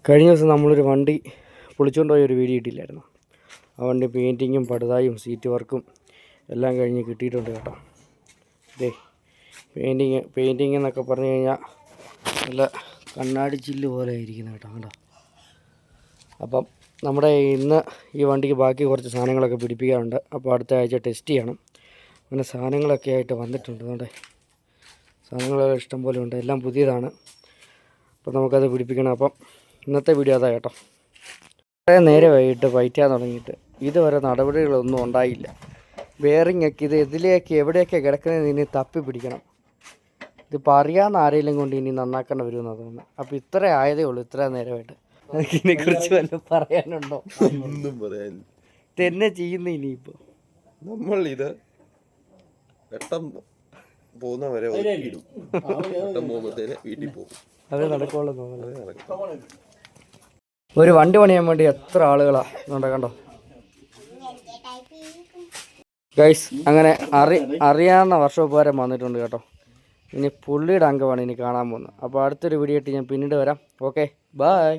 കഴിഞ്ഞ ദിവസം നമ്മളൊരു വണ്ടി പൊളിച്ചുകൊണ്ട് പോയ ഒരു വീഡിയോ ഇട്ടില്ലായിരുന്നു. ആ വണ്ടി പെയിൻറ്റിങ്ങും പടുതായും സീറ്റ് വർക്കും എല്ലാം കഴിഞ്ഞ് കിട്ടിയിട്ടുണ്ട് കേട്ടോ. ഇതേ പെയിൻറ്റിങ് എന്നൊക്കെ പറഞ്ഞു കഴിഞ്ഞാൽ നല്ല കണ്ണാടി ചില്ല് പോലെ ഇരിക്കുന്നത് കേട്ടോ. കണ്ടോ? അപ്പം നമ്മുടെ ഇന്ന് ഈ വണ്ടിക്ക് ബാക്കി കുറച്ച് സാധനങ്ങളൊക്കെ പിടിപ്പിക്കാറുണ്ട്. അപ്പോൾ അടുത്ത ആഴ്ച ടെസ്റ്റ് ചെയ്യണം. അങ്ങനെ സാധനങ്ങളൊക്കെ ആയിട്ട് വന്നിട്ടുണ്ട്. അതുകൊണ്ട് സാധനങ്ങളൊക്കെ ഇഷ്ടം പോലെ ഉണ്ട്, എല്ലാം പുതിയതാണ്. അപ്പോൾ നമുക്കത് പിടിപ്പിക്കണം. അപ്പം ഇന്നത്തെ വീഡിയോ അതാ കേട്ടോ. കുറേ നേരമായിട്ട് പയറ്റാൻ തുടങ്ങിയിട്ട് ഇതുവരെ നടപടികളൊന്നും ഉണ്ടായില്ല. ബെയറിങ്ങൊക്കെ ഇത് ഇതിലേക്ക് എവിടെയൊക്കെ കിടക്കുന്നതെന്ന് ഇനി തപ്പി പിടിക്കണം. ഇതിപ്പോൾ അറിയാവുന്ന ആരെങ്കിലും കൊണ്ട് ഇനി നന്നാക്കേണ്ട വരുമെന്നാണ് തോന്നുന്നത്. അപ്പോൾ ഇത്ര ആയതേ ഉള്ളൂ, ഇത്ര നേരമായിട്ട്. ഇതിനെക്കുറിച്ച് വല്ലതും പറയാനുണ്ടോ? ഒന്നും പറയാനില്ല. തന്നെ ചെയ്യുന്ന ഇനിയിപ്പോൾ നമ്മൾ ഇത് വെട്ടം പോകുന്നവരെ ഒതുക്കിയിടും. വെട്ടം പോകുമ്പോഴത്തേന് വീട്ടിൽ പോകും. അത് നടക്കുള്ളൂ തോന്നുന്നത്. ഒരു വണ്ടി പണിയാൻ വേണ്ടി എത്ര ആളുകളാണ് കണ്ടോ ഗൈസ്. അങ്ങനെ അറിയാവുന്ന വർഷോപ്പുകാരൻ വന്നിട്ടുണ്ട് കേട്ടോ. ഇനി പുള്ളിയുടെ അംഗമാണ് ഇനി കാണാൻ പോകുന്നത്. അപ്പോൾ അടുത്തൊരു വീഡിയോ ആയിട്ട് ഞാൻ പിന്നീട് വരാം. Okay, by.